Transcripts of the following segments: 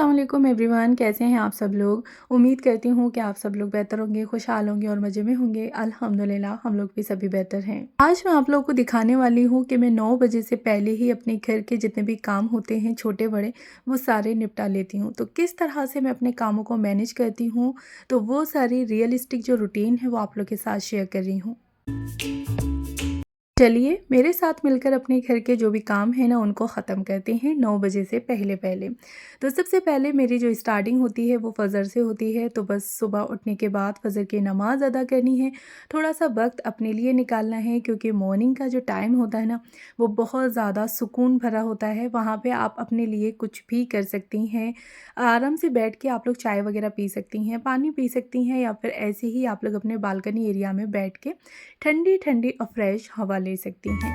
अस्सलाम वालेकुम एवरीवन, कैसे हैं आप सब लोग। उम्मीद करती हूँ कि आप सब लोग बेहतर होंगे, खुशहाल होंगे और मज़े में होंगे। अल्हम्दुलिल्लाह हम लोग भी सभी बेहतर हैं। आज मैं आप लोगों को दिखाने वाली हूँ कि मैं 9 बजे से पहले ही अपने घर के जितने भी काम होते हैं छोटे बड़े, वो सारे निपटा लेती हूँ। तो किस तरह से मैं अपने कामों को मैनेज करती हूँ, तो वो सारी रियलिस्टिक जो रूटीन है वो आप लोग के साथ शेयर कर रही हूँ। चलिए मेरे साथ मिलकर अपने घर के जो भी काम हैं ना उनको ख़त्म करते हैं 9 बजे से पहले-पहले। तो सबसे पहले मेरी जो स्टार्टिंग होती है वो फ़जर से होती है, तो बस सुबह उठने के बाद फ़जर की नमाज़ अदा करनी है। थोड़ा-सा वक़्त अपने लिए निकालना है क्योंकि मॉर्निंग का जो टाइम होता है ना वो बहुत ज़्यादा सुकून भरा होता है। वहाँ पे आप अपने लिए कुछ भी कर सकती हैं। आराम से बैठ के आप लोग चाय वग़ैरह पी सकती हैं, पानी पी सकती हैं या फिर ऐसे ही आप लोग अपने बालकनी एरिया में बैठ के ठंडी-ठंडी और फ्रेश हवा ले सकती हैं।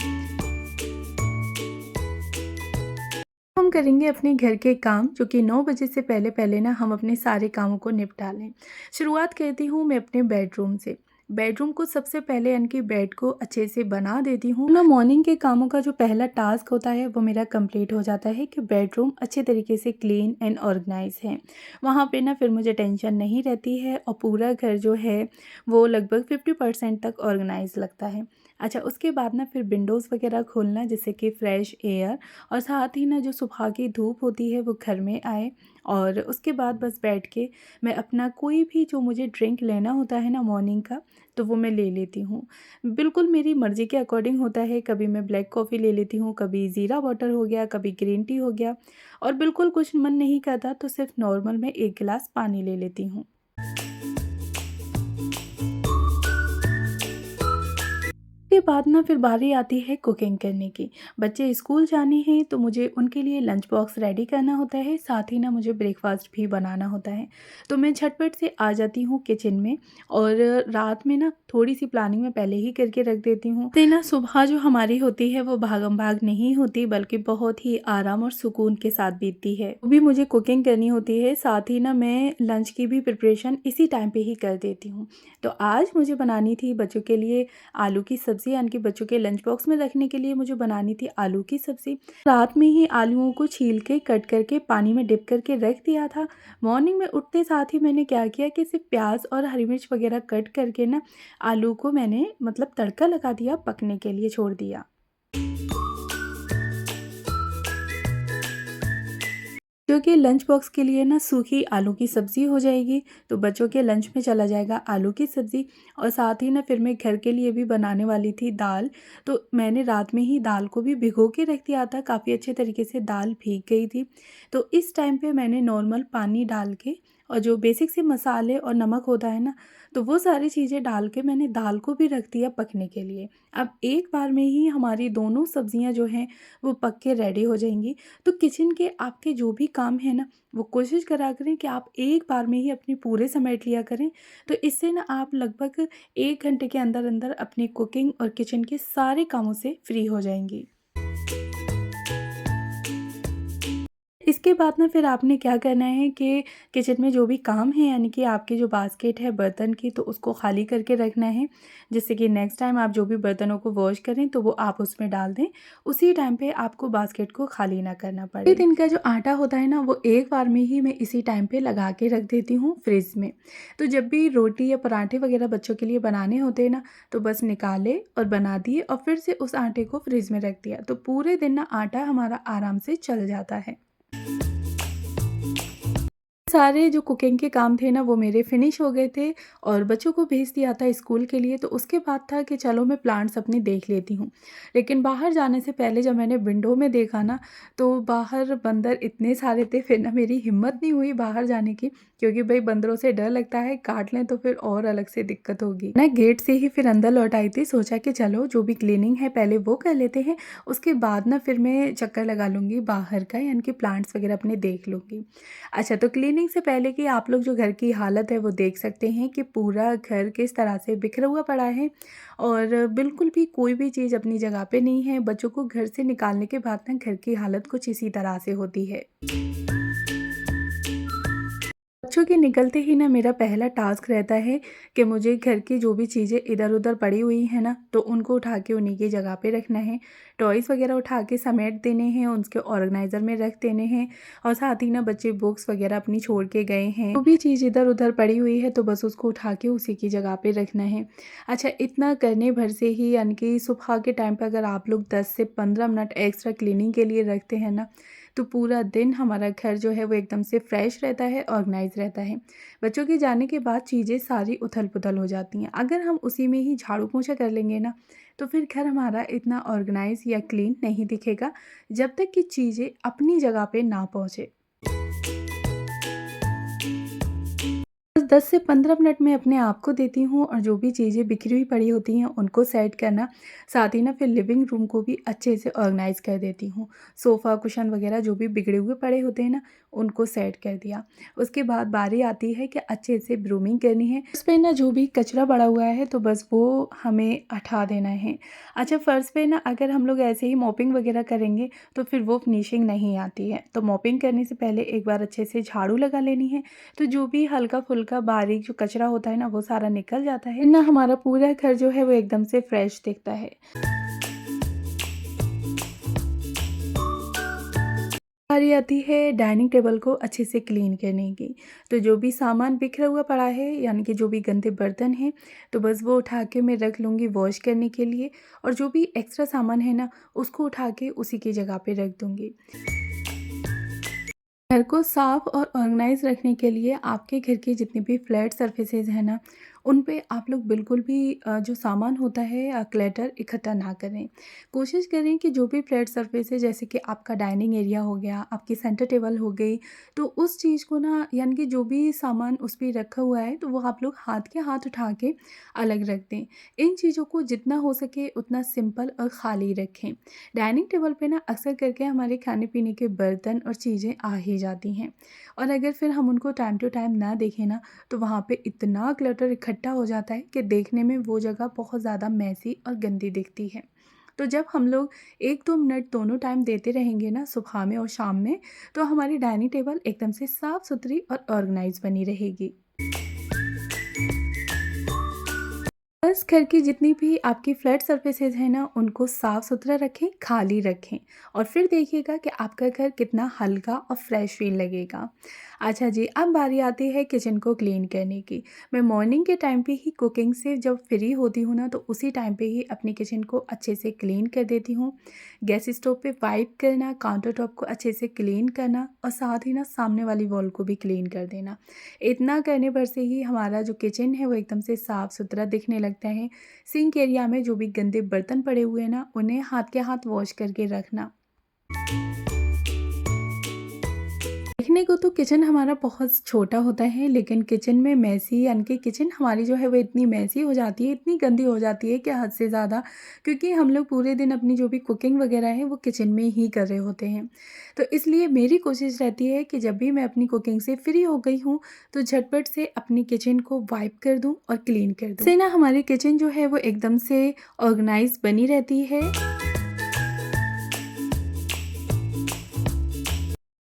हम करेंगे अपने घर के काम जो कि 9 बजे से पहले-पहले ना हम अपने सारे कामों को निपटा लें। शुरुआत करती हूँ मैं अपने बेडरूम से। बेडरूम को सबसे पहले यानी कि बेड को अच्छे से बना देती हूँ ना। मॉर्निंग के कामों का जो पहला टास्क होता है वो मेरा कंप्लीट हो जाता है कि बेडरूम अच्छे तरीके से क्लीन एंड ऑर्गेनाइज है। वहाँ पे ना फिर मुझे टेंशन नहीं रहती है और पूरा घर जो है वो लगभग 50% तक ऑर्गेनाइज लगता है। अच्छा, उसके बाद ना फिर विंडोज़ वगैरह खोलना जिससे कि फ्रेश एयर और साथ ही ना जो सुबह की धूप होती है वो घर में आए। और उसके बाद बस बैठ के मैं अपना कोई भी जो मुझे ड्रिंक लेना होता है ना मॉर्निंग का, तो वो मैं ले लेती हूँ। बिल्कुल मेरी मर्ज़ी के अकॉर्डिंग होता है, कभी मैं ब्लैक कॉफ़ी ले लेती हूँ, कभी ज़ीरा वाटर हो गया, कभी ग्रीन टी हो गया और बिल्कुल कुछ मन नहीं करता तो सिर्फ़ नॉर्मल मैं 1 गिलास पानी ले लेती हूँ। के बाद ना फिर बारी आती है कुकिंग करने की। बच्चे स्कूल जाने हैं तो मुझे उनके लिए लंच बॉक्स रेडी करना होता है, साथ ही ना मुझे ब्रेकफ़ास्ट भी बनाना होता है। तो मैं झटपट से आ जाती हूँ किचन में और रात में ना थोड़ी-सी प्लानिंग मैं पहले ही करके रख देती हूँ। तो ना सुबह जो हमारी होती है वो भागम-भाग नहीं होती बल्कि बहुत ही आराम और सुकून के साथ बीतती है। वो भी मुझे कुकिंग करनी होती है, साथ ही ना मैं लंच की भी प्रिपरेशन इसी टाइम पे ही कर देती हूँ। तो आज मुझे बनानी थी बच्चों के लिए आलू की सब्ज़ी, यानी कि बच्चों के लंच बॉक्स में रखने के लिए मुझे बनानी थी आलू की सब्ज़ी। रात में ही आलूओं को छील के कट करके पानी में डिप करके रख दिया था। मॉर्निंग में उठते साथ ही मैंने क्या किया कि सिर्फ प्याज और हरी मिर्च वगैरह कट करके ना आलू को मैंने मतलब तड़का लगा दिया, पकने के लिए छोड़ दिया। क्योंकि लंच बॉक्स के लिए ना सूखी आलू की सब्ज़ी हो जाएगी, तो बच्चों के लंच में चला जाएगा आलू की सब्ज़ी। और साथ ही ना फिर मैं घर के लिए भी बनाने वाली थी दाल, तो मैंने रात में ही दाल को भी भिगो के रख दिया था, काफ़ी अच्छे तरीके से दाल भीग गई थी। तो इस टाइम पे मैंने नॉर्मल पानी डाल के और जो बेसिक से मसाले और नमक होता है ना, तो वो सारी चीज़ें डाल के मैंने दाल को भी रख दिया पकने के लिए। अब एक बार में ही हमारी दोनों सब्ज़ियाँ जो हैं वो पक के रेडी हो जाएँगी। तो किचन के आपके जो भी काम है ना, वो कोशिश करा करें कि आप एक बार में ही अपने पूरे समेट लिया करें। तो इससे ना आप लगभग 1 घंटे के अंदर-अंदर अपनी कुकिंग और किचन के सारे कामों से फ्री हो जाएँगी। इसके बाद ना फिर आपने क्या करना है कि किचन में जो भी काम है यानी कि आपकी जो बास्केट है बर्तन की, तो उसको खाली करके रखना है, जिससे कि नेक्स्ट टाइम आप जो भी बर्तनों को वॉश करें तो वो आप उसमें डाल दें। उसी टाइम पे आपको बास्केट को खाली ना करना पड़े। दिन का जो आटा होता है ना वो एक बार में ही मैं इसी टाइम पे लगा के रख देती हूँ फ्रिज में। तो जब भी रोटी या पराठे वगैरह बच्चों के लिए बनाने होते हैं ना, तो बस निकाले और बना दिए और फिर से उस आटे को फ्रिज में रख दिया, तो पूरे दिन ना आटा हमारा आराम से चल जाता है। सारे जो कुकिंग के काम थे ना वो मेरे फिनिश हो गए थे और बच्चों को भेज दिया था स्कूल के लिए। तो उसके बाद था कि चलो मैं प्लांट्स अपने देख लेती हूँ। लेकिन बाहर जाने से पहले जब मैंने विंडो में देखा ना, तो बाहर बंदर इतने सारे थे, फिर ना मेरी हिम्मत नहीं हुई बाहर जाने की, क्योंकि भाई बंदरों से डर लगता है, काट लें तो फिर और अलग से दिक्कत होगी ना। गेट से ही फिर अंदर लौट आई थी, सोचा कि चलो जो भी क्लीनिंग है पहले वो कर लेते हैं, उसके बाद ना फिर मैं चक्कर लगा लूँगी बाहर का, यानी कि प्लांट्स वगैरह अपने देख लूँगी। अच्छा, तो क्लीनिंग से पहले कि आप लोग जो घर की हालत है वो देख सकते हैं कि पूरा घर किस तरह से बिखरा हुआ पड़ा है और बिल्कुल भी कोई भी चीज़ अपनी जगह पे नहीं है। बच्चों को घर से निकालने के बाद ना घर की हालत कुछ इसी तरह से होती है। बच्चों के निकलते ही ना मेरा पहला टास्क रहता है कि मुझे घर की जो भी चीज़ें इधर-उधर पड़ी हुई हैं ना, तो उनको उठा के उन्हीं की जगह पे रखना है। टॉयज़ वग़ैरह उठा के समेट देने हैं, उसके ऑर्गनाइज़र में रख देने हैं और साथ ही ना बच्चे बुक्स वग़ैरह अपनी छोड़ के गए हैं, जो भी चीज़ इधर-उधर पड़ी हुई है तो बस उसको उठा के उसी की जगह पे रखना है। अच्छा, इतना करने भर से ही यानी कि सुबह के टाइम पे अगर आप लोग 10 से 15 मिनट एक्स्ट्रा क्लीनिंग के लिए रखते हैं ना, तो पूरा दिन हमारा घर जो है वो एकदम से फ्रेश रहता है, ऑर्गेनाइज़ रहता है। बच्चों के जाने के बाद चीज़ें सारी उथल-पुथल हो जाती हैं। अगर हम उसी में ही झाड़ू-पोंछा कर लेंगे ना, तो फिर घर हमारा इतना ऑर्गेनाइज़ या क्लीन नहीं दिखेगा, जब तक कि चीज़ें अपनी जगह पे ना पहुँचे। बस 10 से 15 मिनट मैं अपने आप को देती हूँ और जो भी चीज़ें बिखरी हुई पड़ी होती हैं उनको सेट करना, साथ ही ना फिर लिविंग रूम को भी अच्छे से ऑर्गेनाइज़ कर देती हूँ। सोफ़ा, कुशन वग़ैरह जो भी बिगड़े हुए पड़े होते हैं ना, उनको सेट कर दिया। उसके बाद बारी आती है कि अच्छे से ब्रूमिंग करनी है। उस पे ना जो भी कचरा पड़ा हुआ है तो बस वो हमें हटा देना है। अच्छा, फ़र्श पे ना अगर हम लोग ऐसे ही मॉपिंग वग़ैरह करेंगे तो फिर वो फिनिशिंग नहीं आती है। तो मॉपिंग करने से पहले एक बार अच्छे से झाड़ू लगा लेनी है, तो जो भी हल्का-फुल्का बारीक जो कचरा होता है ना, वो सारा निकल जाता है ना, हमारा पूरा घर जो है वो एकदम से फ्रेश दिखता है। बारी आती है डाइनिंग टेबल को अच्छे से क्लीन करने की। तो जो भी सामान बिखरा हुआ पड़ा है यानी कि जो भी गंदे बर्तन हैं, तो बस वो उठा के मैं रख लूँगी वॉश करने के लिए और जो भी एक्स्ट्रा सामान है ना, उसको उठा के उसी की जगह पे रख दूँगी। घर को साफ और ऑर्गेनाइज रखने के लिए आपके घर की जितनी भी फ्लैट सरफेसेस हैं ना, उन पे आप लोग बिल्कुल भी जो सामान होता है क्लटर इकट्ठा ना करें। कोशिश करें कि जो भी फ्लैट सरफेस है जैसे कि आपका डाइनिंग एरिया हो गया, आपकी सेंटर टेबल हो गई, तो उस चीज़ को ना यानी कि जो भी सामान उस पे रखा हुआ है तो वो आप लोग हाथ के हाथ उठा के अलग रख दें। इन चीज़ों को जितना हो सके उतना सिंपल और ख़ाली रखें। डाइनिंग टेबल पे ना अक्सर करके हमारे खाने-पीने के बर्तन और चीज़ें आ ही जाती हैं और अगर फिर हम उनको टाइम टू टाइम ना देखें ना, तो वहाँ पे इतना क्लटर इकट्ठा हो जाता है कि देखने में वो जगह बहुत ज़्यादा मेसी और गंदी दिखती है। तो जब हम लोग 1-2 मिनट दोनों टाइम देते रहेंगे ना, सुबह में और शाम में, तो हमारी डाइनिंग टेबल एकदम से साफ-सुथरी और ऑर्गनाइज़ बनी रहेगी। बस घर की जितनी भी आपकी फ्लैट सरफेसेस हैं ना, उनको साफ-सुथरा रखें, खाली रखें और फिर देखिएगा कि आपका घर कितना हल्का और फ्रेश फ़ील लगेगा। अच्छा जी, अब बारी आती है किचन को क्लीन करने की। मैं मॉर्निंग के टाइम पे ही कुकिंग से जब फ्री होती हूँ ना, तो उसी टाइम पे ही अपनी किचन को अच्छे से क्लीन कर देती हूँ। गैस स्टोव पे वाइप करना, काउंटर टॉप को अच्छे से क्लीन करना और साथ ही ना सामने वाली वॉल को भी क्लीन कर देना। इतना करने पर से ही हमारा जो किचन है वो एकदम से साफ-सुथरा दिखने लगता है। सिंक एरिया में जो भी गंदे बर्तन पड़े हुए हैं ना, उन्हें हाथ के हाथ वॉश करके रखना। देखने को तो किचन हमारा बहुत छोटा होता है, लेकिन किचन में मेसी यानी कि किचन हमारी जो है वो इतनी मेसी हो जाती है, इतनी गंदी हो जाती है कि हद से ज़्यादा, क्योंकि हम लोग पूरे दिन अपनी जो भी कुकिंग वगैरह है वो किचन में ही कर रहे होते हैं। तो इसलिए मेरी कोशिश रहती है कि जब भी मैं अपनी कुकिंग से फ्री हो गई हूँ, तो झटपट से अपनी किचन को वाइप कर दूँ और क्लीन कर दूँ। इससे ना हमारी किचन जो है वो एकदम से ऑर्गेनाइज़ बनी रहती है।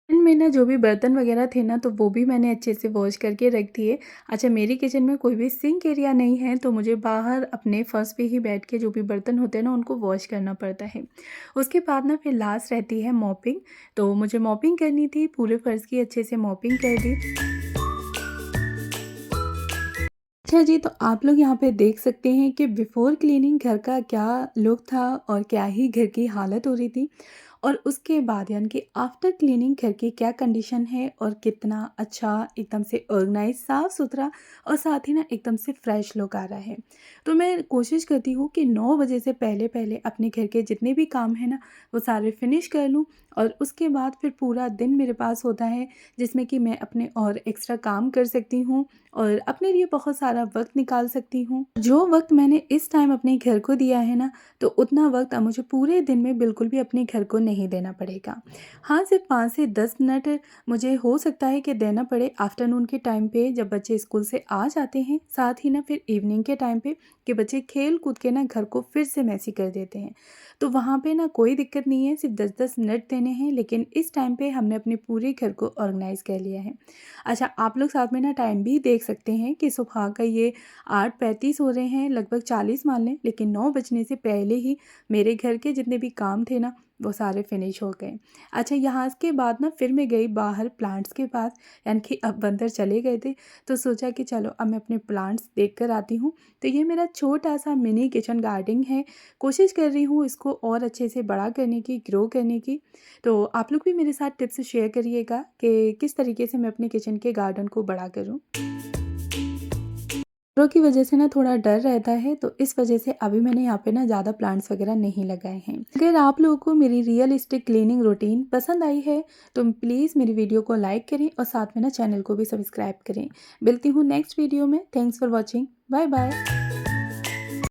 किचन में ना जो भी बर्तन वगैरह थे ना, तो वो भी मैंने अच्छे से वॉश करके रख दिए। अच्छा, मेरी किचन में कोई भी सिंक एरिया नहीं है, तो मुझे बाहर अपने फर्श पे ही बैठ के जो भी बर्तन होते हैं ना, उनको वॉश करना पड़ता है। उसके बाद ना फिर लास्ट रहती है मॉपिंग। तो मुझे मॉपिंग करनी थी, पूरे फर्श की अच्छे से मॉपिंग कर दी। अच्छा जी, तो आप लोग यहाँ पे देख सकते हैं कि बिफ़ोर क्लीनिंग घर का क्या लुक था और क्या ही घर की हालत हो रही थी और उसके बाद यानी कि आफ्टर क्लीनिंग घर की क्या कंडीशन है और कितना अच्छा एकदम से ऑर्गेनाइज साफ़-सुथरा और साथ ही ना एकदम से फ्रेश लुक आ रहा है। तो मैं कोशिश करती हूँ कि 9 बजे से पहले-पहले अपने घर के जितने भी काम हैं ना, वो सारे फिनिश कर लूँ और उसके बाद फिर पूरा दिन मेरे पास होता है, जिसमें कि मैं अपने और एक्स्ट्रा काम कर सकती हूँ और अपने लिए बहुत सारा वक़्त निकाल सकती हूँ। जो वक़्त मैंने इस टाइम अपने घर को दिया है ना, तो उतना वक़्त अब मुझे पूरे दिन में बिल्कुल भी अपने घर को नहीं देना पड़ेगा। हाँ, सिर्फ 5 से 10 मिनट मुझे हो सकता है कि देना पड़े आफ्टरनून के टाइम पे जब बच्चे स्कूल से आ जाते हैं, साथ ही ना फिर इवनिंग के टाइम पे कि बच्चे खेल कूद के ना घर को फिर से मैसी कर देते हैं। तो वहाँ पे ना कोई दिक्कत नहीं है, सिर्फ 10-10 मिनट देने हैं, लेकिन इस टाइम पे हमने अपने पूरे घर को ऑर्गेनाइज़ कर लिया है। अच्छा, आप लोग साथ में ना टाइम भी देख सकते हैं कि सुबह का ये 8:35 हो रहे हैं, लगभग 40 मान लें, लेकिन 9 बजने से पहले ही मेरे घर के जितने भी काम थे ना वो सारे फिनिश हो गए। अच्छा, यहाँ के बाद ना फिर मैं गई बाहर प्लांट्स के पास, यानी कि अब अंदर चले गए थे, तो सोचा कि चलो अब मैं अपने प्लांट्स देख कर आती हूँ। तो ये मेरा छोटा-सा मिनी किचन गार्डन है, कोशिश कर रही हूँ इसको और अच्छे से बड़ा करने की, ग्रो करने की। तो आप लोग भी मेरे साथ टिप्स शेयर करिएगा कि किस तरीके से मैं अपने किचन के गार्डन को बड़ा करूँ। रो की वजह से ना थोड़ा डर रहता है, तो इस वजह से अभी मैंने यहाँ पे ना ज़्यादा प्लांट्स वगैरह नहीं लगाए हैं। अगर आप लोगों को मेरी रियलिस्टिक क्लीनिंग रूटीन पसंद आई है तो प्लीज़ मेरी वीडियो को लाइक करें और साथ में ना चैनल को भी सब्सक्राइब करें। मिलती हूँ नेक्स्ट वीडियो में। Thanks for watching. Bye bye.